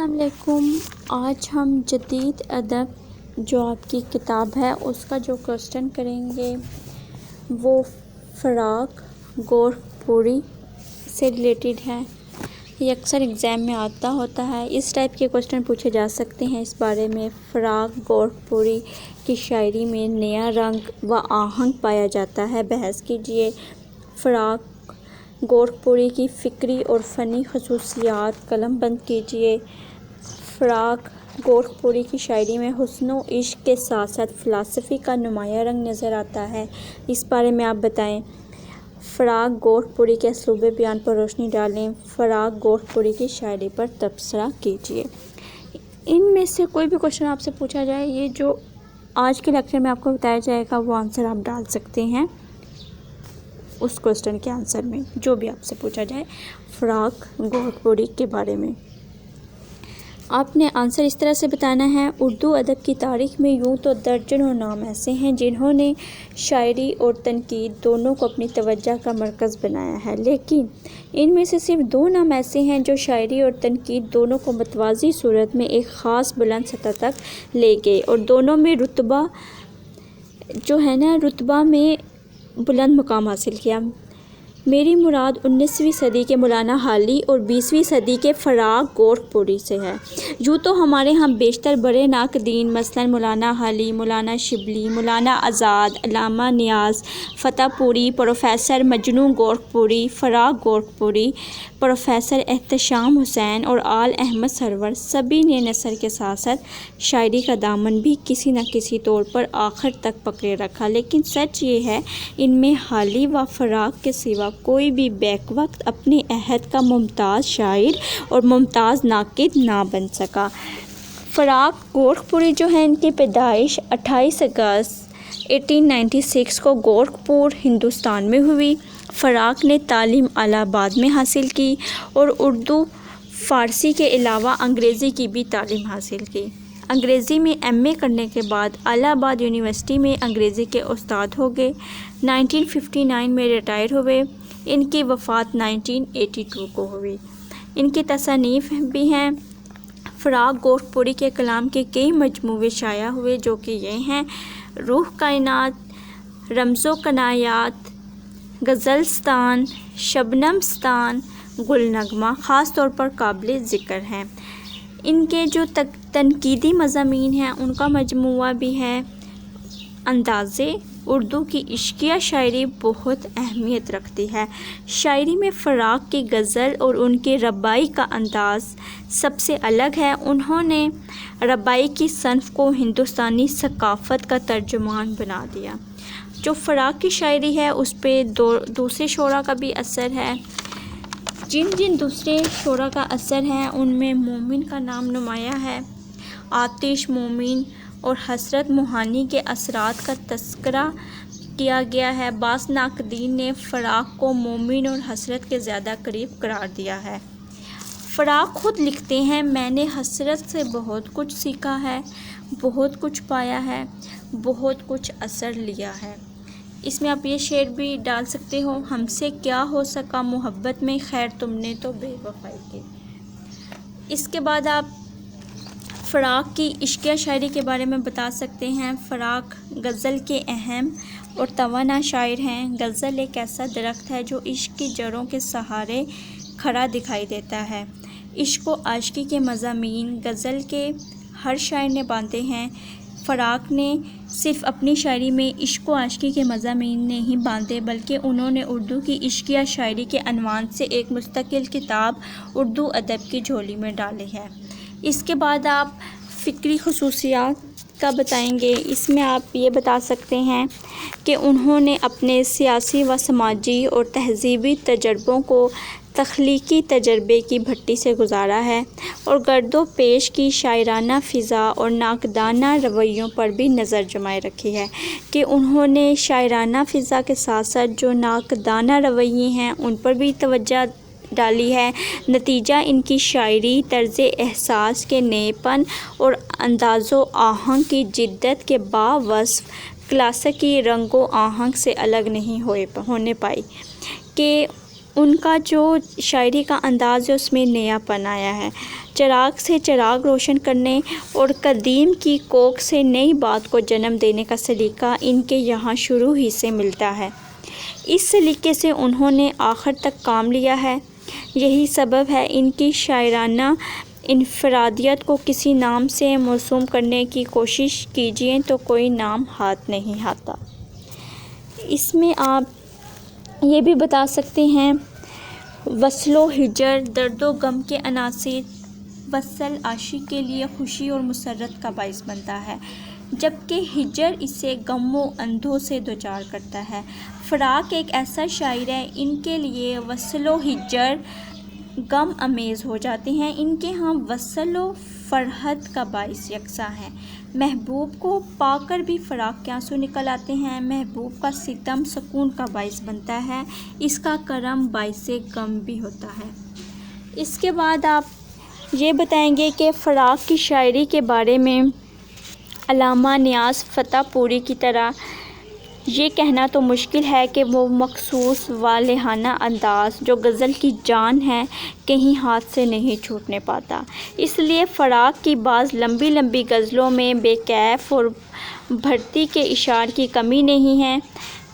السلام علیکم۔ آج ہم جدید ادب جو آپ کی کتاب ہے اس کا جو کوسچن کریں گے وہ فراق گورکھپوری سے ریلیٹڈ ہے۔ یہ اکثر ایگزام میں آتا ہوتا ہے، اس ٹائپ کے کوسچن پوچھے جا سکتے ہیں اس بارے میں۔ فراق گورکھپوری کی شاعری میں نیا رنگ و آہنگ پایا جاتا ہے، بحث کیجیے۔ فراق گورکھپوری کی فکری اور فنی خصوصیات قلم بند کیجیے۔ فراق گورکھپوری کی شاعری میں حسن و عشق کے ساتھ ساتھ فلسفے کا نمایاں رنگ نظر آتا ہے، اس بارے میں آپ بتائیں۔ فراق گورکھپوری کے اسلوب بیان پر روشنی ڈالیں۔ فراق گورکھپوری کی شاعری پر تبصرہ کیجیے۔ ان میں سے کوئی بھی کوشچن آپ سے پوچھا جائے، یہ جو آج کے لیکچر میں آپ کو بتایا جائے گا وہ آنسر آپ ڈال سکتے ہیں اس کوسچن کے آنسر میں، جو بھی آپ سے پوچھا جائے فراق گورکھپوری کے بارے میں۔ آپ نے آنسر اس طرح سے بتانا ہے۔ اردو ادب کی تاریخ میں یوں تو درجنوں نام ایسے ہیں جنہوں نے شاعری اور تنقید دونوں کو اپنی توجہ کا مرکز بنایا ہے، لیکن ان میں سے صرف دو نام ایسے ہیں جو شاعری اور تنقید دونوں کو متوازی صورت میں ایک خاص بلند سطح تک لے گئے اور دونوں میں رتبہ میں بلند مقام حاصل کیا۔ میری مراد 19ویں صدی کے مولانا حالی اور 20ویں صدی کے فراق گورکھپوری سے ہے۔ یوں تو ہمارے ہاں بیشتر بڑے ناقدین مثلاً مولانا حالی، مولانا شبلی، مولانا آزاد، علامہ نیاز فتح پوری، پروفیسر مجنوں گورکھپوری، فراق گورکھپوری، پروفیسر احتشام حسین اور آل احمد سرور سبھی نے نثر کے ساتھ ساتھ شاعری کا دامن بھی کسی نہ کسی طور پر آخر تک پکڑے رکھا، لیکن سچ یہ ہے ان میں حالی و فراق کے سوا کوئی بھی بیک وقت اپنے عہد کا ممتاز شاعر اور ممتاز ناقد نہ بن سکا۔ فراق گورکھپوری جو ہے ان کی پیدائش 28 اگست 1896 کو گورکھپور ہندوستان میں ہوئی۔ فراق نے تعلیم الہ آباد میں حاصل کی اور اردو فارسی کے علاوہ انگریزی کی بھی تعلیم حاصل کی۔ انگریزی میں ایم اے کرنے کے بعد الہ آباد یونیورسٹی میں انگریزی کے استاد ہو گئے۔ 1959 میں ریٹائر ہوئے۔ ان کی وفات 1982 کو ہوئی۔ ان کی تصانیف بھی ہیں۔ فراق گورکھپوری کے کلام کے کئی مجموعے شائع ہوئے جو کہ یہ ہیں: روح کائنات، رمز و کنایات، غزلستان، شبنمستان، گل نغمہ خاص طور پر قابل ذکر ہیں۔ ان کے جو تنقیدی مضامین ہیں ان کا مجموعہ بھی ہے۔ اندازِ اردو کی عشقیہ شاعری بہت اہمیت رکھتی ہے۔ شاعری میں فراق کی غزل اور ان کے رباعی کا انداز سب سے الگ ہے۔ انہوں نے رباعی کی صنف کو ہندوستانی ثقافت کا ترجمان بنا دیا۔ جو فراق کی شاعری ہے اس پہ دوسرے شعراء کا بھی اثر ہے۔ جن دوسرے شعراء کا اثر ہے ان میں مومن کا نام نمایاں ہے۔ آتش مومن اور حسرت موہانی کے اثرات کا تذکرہ کیا گیا ہے۔ بعض ناقدین نے فراق کو مومن اور حسرت کے زیادہ قریب قرار دیا ہے۔ فراق خود لکھتے ہیں: میں نے حسرت سے بہت کچھ سیکھا ہے، بہت کچھ پایا ہے، بہت کچھ اثر لیا ہے۔ اس میں آپ یہ شعر بھی ڈال سکتے ہو: ہم سے کیا ہو سکا محبت میں، خیر تم نے تو بے وفائی کی۔ اس کے بعد آپ فراق کی عشقیہ شاعری کے بارے میں بتا سکتے ہیں۔ فراق غزل کے اہم اور توانا شاعر ہیں۔ غزل ایک ایسا درخت ہے جو عشق کی جڑوں کے سہارے کھڑا دکھائی دیتا ہے۔ عشق و عاشقی کے مضامین غزل کے ہر شاعر نے باندھے ہیں۔ فراق نے صرف اپنی شاعری میں عشق و عاشقی کے مضامین نہیں باندھے بلکہ انہوں نے اردو کی عشقیہ شاعری کے عنوان سے ایک مستقل کتاب اردو ادب کی جھولی میں ڈالی ہے۔ اس کے بعد آپ فکری خصوصیات کا بتائیں گے۔ اس میں آپ یہ بتا سکتے ہیں کہ انہوں نے اپنے سیاسی و سماجی اور تہذیبی تجربوں کو تخلیقی تجربے کی بھٹی سے گزارا ہے اور گرد و پیش کی شاعرانہ فضا اور ناقدانہ رویوں پر بھی نظر جمائے رکھی ہے کہ انہوں نے شاعرانہ فضا کے ساتھ ساتھ جو ناقدانہ رویے ہیں ان پر بھی توجہ ڈالی ہے۔ نتیجہ ان کی شاعری طرز احساس کے نئے پن اور انداز و آہنگ کی جدت کے باوصف کلاسیکی رنگ و آہنگ سے الگ نہیں ہونے پائی کہ ان کا جو شاعری کا انداز ہے اس میں نیا پن آیا ہے۔ چراغ سے چراغ روشن کرنے اور قدیم کی کوکھ سے نئی بات کو جنم دینے کا سلیقہ ان کے یہاں شروع ہی سے ملتا ہے۔ اس سلیقے سے انہوں نے آخر تک کام لیا ہے۔ یہی سبب ہے ان کی شاعرانہ انفرادیت کو کسی نام سے موسوم کرنے کی کوشش کیجیے تو کوئی نام ہاتھ نہیں آتا۔ اس میں آپ یہ بھی بتا سکتے ہیں وصل و ہجر، درد و غم کے عناصر۔ وصل عاشق کے لیے خوشی اور مسرت کا باعث بنتا ہے، جبکہ ہجر اسے غم و اندوہ سے دوچار کرتا ہے۔ فراق ایک ایسا شاعر ہے، ان کے لیے وصل و ہجر غم امیز ہو جاتے ہیں۔ ان کے ہاں وصل و فرحت کا باعث یکساں ہے۔ محبوب کو پا کر بھی فراق کے آنسو نکل آتے ہیں۔ محبوب کا ستم سکون کا باعث بنتا ہے، اس کا کرم باعث غم بھی ہوتا ہے۔ اس کے بعد آپ یہ بتائیں گے کہ فراق کی شاعری کے بارے میں علامہ نیاز فتح پوری کی طرح یہ کہنا تو مشکل ہے کہ وہ مخصوص والہانہ انداز جو غزل کی جان ہے کہیں ہاتھ سے نہیں چھوٹنے پاتا۔ اس لیے فراق کی بعض لمبی لمبی غزلوں میں بے کیف اور بھرتی کے اشعار کی کمی نہیں ہے۔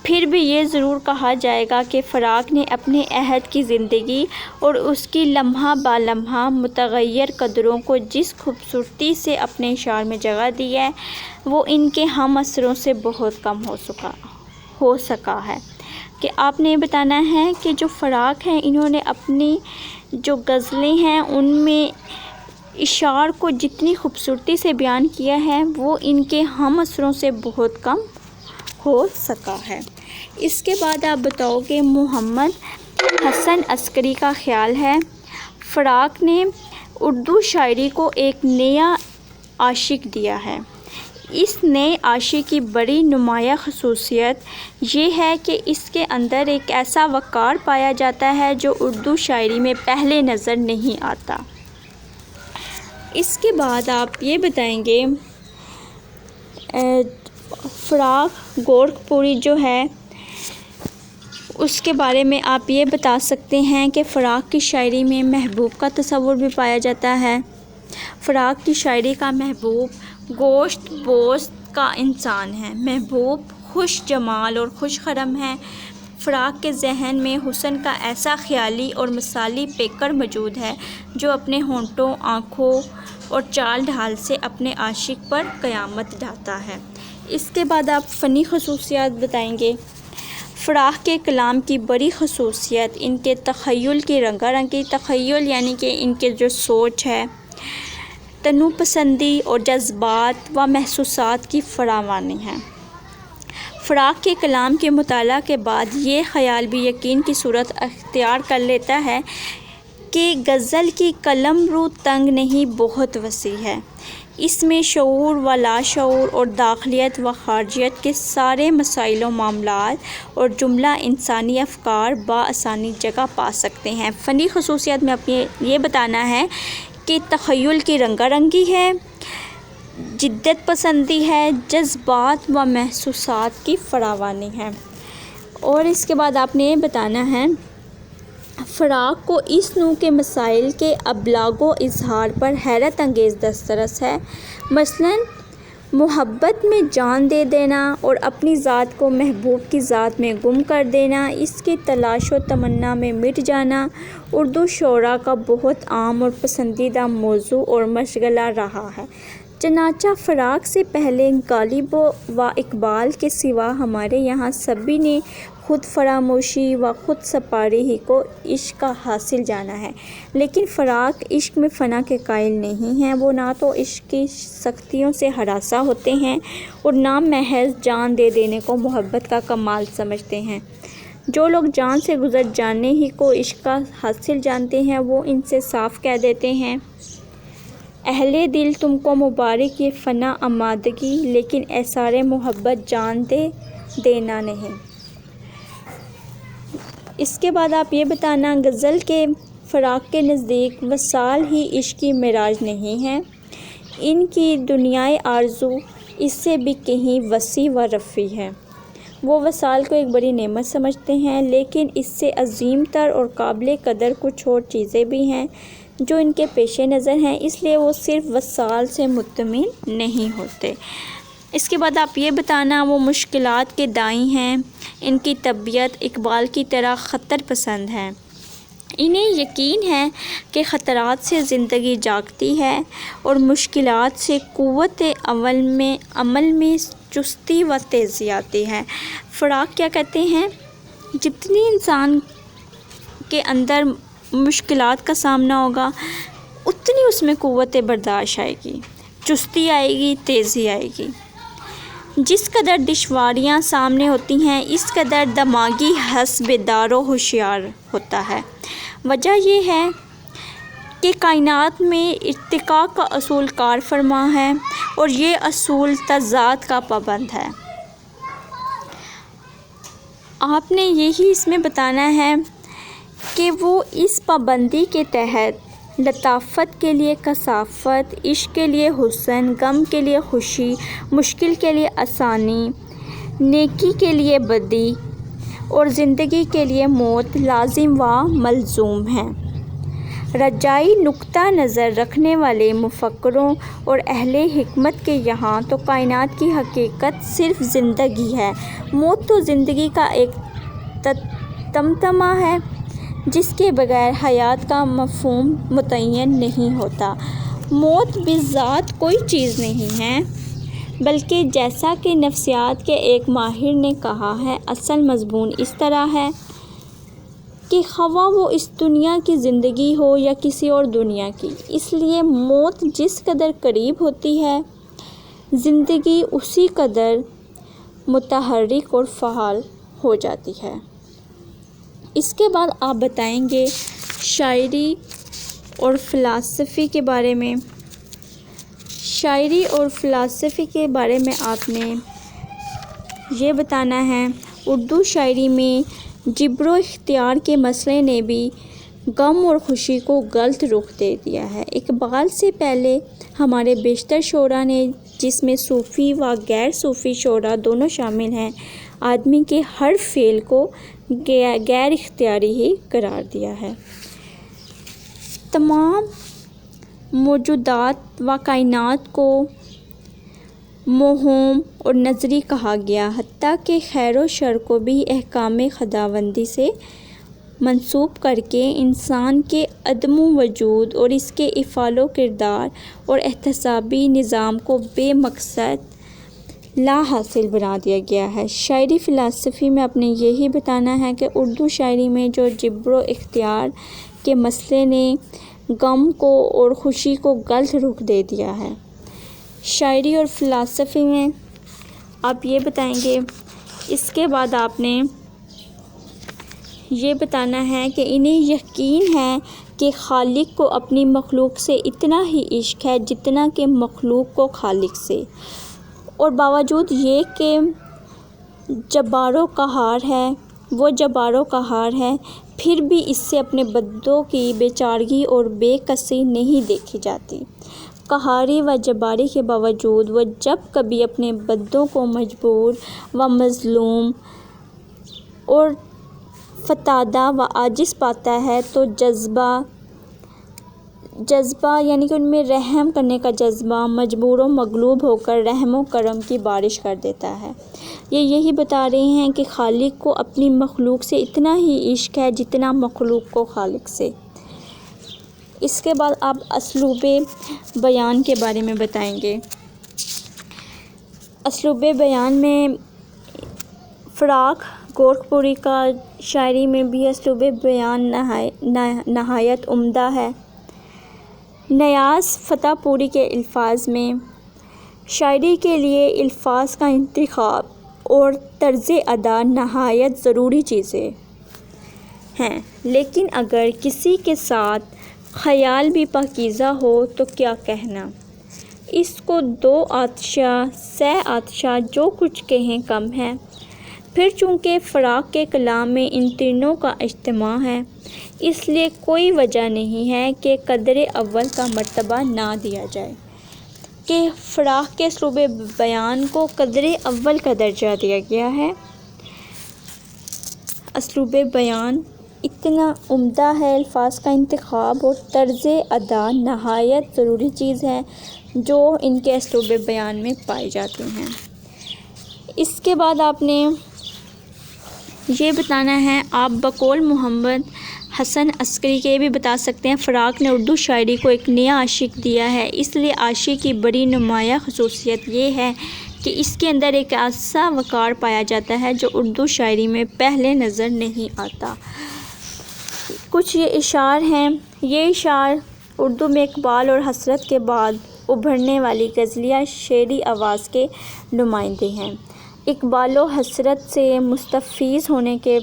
پھر بھی یہ ضرور کہا جائے گا کہ فراق نے اپنے عہد کی زندگی اور اس کی لمحہ با لمحہ متغیر قدروں کو جس خوبصورتی سے اپنے اشعار میں جگہ دی ہے وہ ان کے ہم عصروں سے بہت کم ہو سکا ہے۔ کہ آپ نے یہ بتانا ہے کہ جو فراق ہیں انہوں نے اپنی جو غزلیں ہیں ان میں اشعار کو جتنی خوبصورتی سے بیان کیا ہے وہ ان کے ہم عصروں سے بہت کم ہو سکا ہے۔ اس کے بعد آپ بتاؤ کہ محمد حسن عسکری کا خیال ہے فراق نے اردو شاعری کو ایک نیا عاشق دیا ہے۔ اس نئے عاشق کی بڑی نمایاں خصوصیت یہ ہے کہ اس کے اندر ایک ایسا وقار پایا جاتا ہے جو اردو شاعری میں پہلے نظر نہیں آتا۔ اس کے بعد آپ یہ بتائیں گے فراق گورکھ پوری جو ہے اس کے بارے میں آپ یہ بتا سکتے ہیں کہ فراق کی شاعری میں محبوب کا تصور بھی پایا جاتا ہے۔ فراق کی شاعری کا محبوب گوشت پوست کا انسان ہے۔ محبوب خوش جمال اور خوش خرم ہے۔ فراق کے ذہن میں حسن کا ایسا خیالی اور مثالی پیکر موجود ہے جو اپنے ہونٹوں، آنکھوں اور چال ڈھال سے اپنے عاشق پر قیامت ڈھاتا ہے۔ اس کے بعد آپ فنی خصوصیات بتائیں گے۔ فراق کے کلام کی بڑی خصوصیت ان کے تخیل کی رنگا رنگی، تخیل یعنی کہ ان کے جو سوچ ہے، تنوع پسندی اور جذبات و محسوسات کی فراوانی ہے۔ فراق کے کلام کے مطالعہ کے بعد یہ خیال بھی یقین کی صورت اختیار کر لیتا ہے کہ غزل کی قلمرو تنگ نہیں، بہت وسیع ہے۔ اس میں شعور و لاشعور اور داخلیت و خارجیت کے سارے مسائل و معاملات اور جملہ انسانی افکار بآسانی جگہ پا سکتے ہیں۔ فنی خصوصیات میں اپنے یہ بتانا ہے کہ تخیل کی رنگا رنگی ہے، جدت پسندی ہے، جذبات و محسوسات کی فراوانی ہے۔ اور اس کے بعد آپ نے یہ بتانا ہے فراق کو اس نوع کے مسائل کے ابلاغ و اظہار پر حیرت انگیز دسترس ہے۔ مثلاً محبت میں جان دے دینا اور اپنی ذات کو محبوب کی ذات میں گم کر دینا، اس کی تلاش و تمنا میں مٹ جانا اردو شعراء کا بہت عام اور پسندیدہ موضوع اور مشغلہ رہا ہے۔ چنانچہ فراق سے پہلے غالب و اقبال کے سوا ہمارے یہاں سبھی نے خود فراموشی و خود سپاری ہی کو عشق کا حاصل جانا ہے، لیکن فراق عشق میں فنا کے قائل نہیں ہیں۔ وہ نہ تو عشق کی سختیوں سے ہراساں ہوتے ہیں اور نہ محض جان دے دینے کو محبت کا کمال سمجھتے ہیں۔ جو لوگ جان سے گزر جانے ہی کو عشق کا حاصل جانتے ہیں وہ ان سے صاف کہہ دیتے ہیں اہل دل تم کو مبارک یہ فنا آمادگی، لیکن ایثار محبت جان دے دینا نہیں۔ اس کے بعد آپ یہ بتانا غزل کے فراق کے نزدیک وصال ہی عشق کی معراج نہیں ہے، ان کی دنیائے آرزو اس سے بھی کہیں وسیع و رفیع ہے۔ وہ وصال کو ایک بڑی نعمت سمجھتے ہیں، لیکن اس سے عظیم تر اور قابل قدر کچھ اور چیزیں بھی ہیں جو ان کے پیش نظر ہیں، اس لیے وہ صرف وصال سے مطمئن نہیں ہوتے۔ اس کے بعد آپ یہ بتانا وہ مشکلات کے دائی ہیں، ان کی طبیعت اقبال کی طرح خطر پسند ہے، انہیں یقین ہے کہ خطرات سے زندگی جاگتی ہے اور مشکلات سے قوت عمل میں چستی و تیزی آتی ہے۔ فراق کیا کہتے ہیں؟ جتنی انسان کے اندر مشکلات کا سامنا ہوگا اتنی اس میں قوت برداشت آئے گی، چستی آئے گی، تیزی آئے گی۔ جس قدر دشواریاں سامنے ہوتی ہیں اس قدر دماغی حس بیدار و ہوشیار ہوتا ہے۔ وجہ یہ ہے کہ کائنات میں ارتقاء کا اصول کار فرما ہے اور یہ اصول تضاد کا پابند ہے۔ آپ نے یہی اس میں بتانا ہے کہ وہ اس پابندی کے تحت لطافت کے لیے کثافت، عشق کے لیے حسن، غم کے لیے خوشی، مشکل کے لیے آسانی، نیکی کے لیے بدی اور زندگی کے لیے موت لازم و ملزوم ہیں۔ رجائی نقطہ نظر رکھنے والے مفکروں اور اہل حکمت کے یہاں تو کائنات کی حقیقت صرف زندگی ہے، موت تو زندگی کا ایک تمتمہ ہے جس کے بغیر حیات کا مفہوم متعین نہیں ہوتا۔ موت بذات کوئی چیز نہیں ہے، بلکہ جیسا کہ نفسیات کے ایک ماہر نے کہا ہے، اصل مضمون اس طرح ہے کہ خواہ وہ اس دنیا کی زندگی ہو یا کسی اور دنیا کی، اس لیے موت جس قدر قریب ہوتی ہے زندگی اسی قدر متحرک اور فعال ہو جاتی ہے۔ اس کے بعد آپ بتائیں گے شاعری اور فلسفی کے بارے میں۔ شاعری اور فلسفی کے بارے میں آپ نے یہ بتانا ہے، اردو شاعری میں جبر و اختیار کے مسئلے نے بھی غم اور خوشی کو غلط رخ دے دیا ہے۔ اقبال سے پہلے ہمارے بیشتر شعراء نے، جس میں صوفی و غیر صوفی شعراء دونوں شامل ہیں، آدمی کے ہر فعل کو غیر اختیاری ہی قرار دیا ہے۔ تمام موجودات و کائنات کو موہوم اور نظری کہا گیا، حتیٰ کہ خیر و شر کو بھی احکام خداوندی سے منسوب کر کے انسان کے عدم وجود اور اس کے افعال و کردار اور احتسابی نظام کو بے مقصد لا حاصل بنا دیا گیا ہے۔ شاعری فلسفی میں اپنے یہی بتانا ہے کہ اردو شاعری میں جو جبر و اختیار کے مسئلے نے غم کو اور خوشی کو غلط رخ دے دیا ہے۔ شاعری اور فلسفی میں آپ یہ بتائیں گے۔ اس کے بعد آپ نے یہ بتانا ہے کہ انہیں یقین ہے کہ خالق کو اپنی مخلوق سے اتنا ہی عشق ہے جتنا کہ مخلوق کو خالق سے، اور باوجود یہ کہ جبار و قہار ہے، وہ جبار و قہار ہے، پھر بھی اس سے اپنے بندوں کی بیچارگی اور بے کسی نہیں دیکھی جاتی۔ قہاری و جباری کے باوجود وہ جب کبھی اپنے بندوں کو مجبور و مظلوم اور فتادہ و عاجز پاتا ہے تو جذبہ یعنی کہ ان میں رحم کرنے کا جذبہ مجبور و مغلوب ہو کر رحم و کرم کی بارش کر دیتا ہے۔ یہ یہی بتا رہے ہیں کہ خالق کو اپنی مخلوق سے اتنا ہی عشق ہے جتنا مخلوق کو خالق سے۔ اس کے بعد آپ اسلوب بیان کے بارے میں بتائیں گے۔ اسلوب بیان میں فراق گورکھپوری کا شاعری میں بھی اسلوب بیان نہایت عمدہ ہے۔ نیاز فتح پوری کے الفاظ میں شاعری کے لیے الفاظ کا انتخاب اور طرز ادا نہایت ضروری چیزیں ہیں، لیکن اگر کسی کے ساتھ خیال بھی پاکیزہ ہو تو کیا کہنا، اس کو دو آتشا سہ آتشا جو کچھ کہیں کم ہے۔ پھر چونکہ فراق کے کلام میں ان تینوں کا اجتماع ہے، اس لیے کوئی وجہ نہیں ہے کہ قدر اول کا مرتبہ نہ دیا جائے، کہ فراق کے اسلوب بیان کو قدر اول کا درجہ دیا گیا ہے اسلوب بیان اتنا عمدہ ہے، الفاظ کا انتخاب اور طرز ادا نہایت ضروری چیز ہے جو ان کے اسلوب بیان میں پائے جاتے ہیں۔ اس کے بعد آپ نے یہ بتانا ہے، آپ بقول محمد حسن عسکری کے یہ بھی بتا سکتے ہیں، فراق نے اردو شاعری کو ایک نیا عاشق دیا ہے، اس لیے عاشق کی بڑی نمایاں خصوصیت یہ ہے کہ اس کے اندر ایک ایسا وقار پایا جاتا ہے جو اردو شاعری میں پہلے نظر نہیں آتا۔ کچھ یہ اشعار ہیں، یہ اشعار اردو میں اقبال اور حسرت کے بعد ابھرنے والی غزلیہ شعری آواز کے نمائندے ہیں۔ اقبال و حسرت سے مستفیض ہونے کے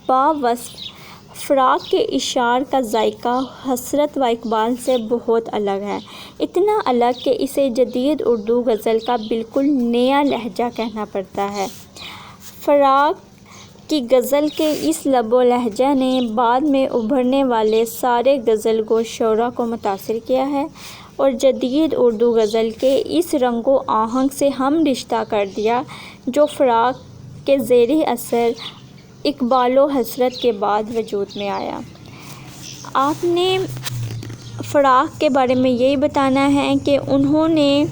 باوصف فراق کے اشعار کا ذائقہ حسرت و اقبال سے بہت الگ ہے، اتنا الگ کہ اسے جدید اردو غزل کا بالکل نیا لہجہ کہنا پڑتا ہے۔ فراق کی غزل کے اس لب و لہجہ نے بعد میں ابھرنے والے سارے غزل گو شعراء کو متاثر کیا ہے اور جدید اردو غزل کے اس رنگ و آہنگ سے ہم رشتہ کر دیا جو فراق کے زیر اثر اقبال و حسرت کے بعد وجود میں آیا۔ آپ نے فراق کے بارے میں یہی بتانا ہے کہ انہوں نے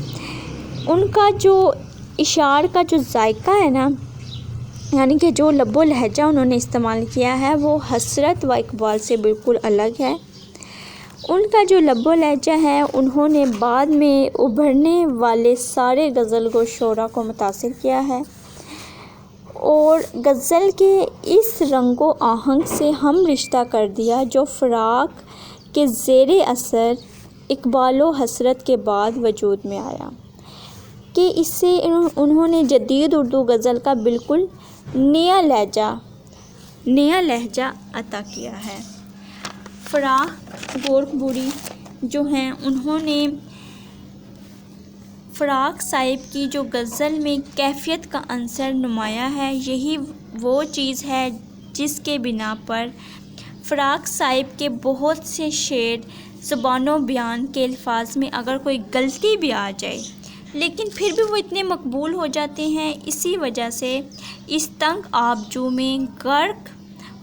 ان کا جو اشعار کا جو ذائقہ ہے نا، یعنی کہ جو لب و لہجہ انہوں نے استعمال کیا ہے وہ حسرت و اقبال سے بالکل الگ ہے۔ ان کا جو لب و لہجہ ہے انہوں نے بعد میں ابھرنے والے سارے غزل گو شعراء کو متاثر کیا ہے اور غزل کے اس رنگ و آہنگ سے ہم رشتہ کر دیا جو فراق کے زیر اثر اقبال و حسرت کے بعد وجود میں آیا، کہ اس سے انہوں نے جدید اردو غزل کا بالکل نیا لہجہ عطا کیا ہے۔ فراق گورکھپوری جو ہیں، انہوں نے فراق صاحب کی جو غزل میں کیفیت کا عنصر نمایاں ہے، یہی وہ چیز ہے جس کے بنا پر فراق صاحب کے بہت سے شعر زبان و بیان کے الفاظ میں اگر کوئی غلطی بھی آ جائے لیکن پھر بھی وہ اتنے مقبول ہو جاتے ہیں، اسی وجہ سے اس تنگ آبجو میں غرق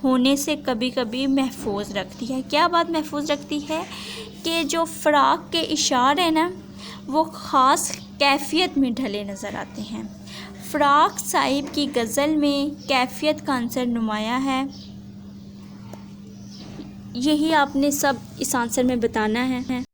ہونے سے کبھی کبھی محفوظ رکھتی ہے۔ کیا بات محفوظ رکھتی ہے؟ کہ جو فراق کے اشعار ہیں نا، وہ خاص کیفیت میں ڈھلے نظر آتے ہیں۔ فراق صاحب کی غزل میں کیفیت کا عنصر نمایاں ہے، یہی آپ نے سب اس آنسر میں بتانا ہے۔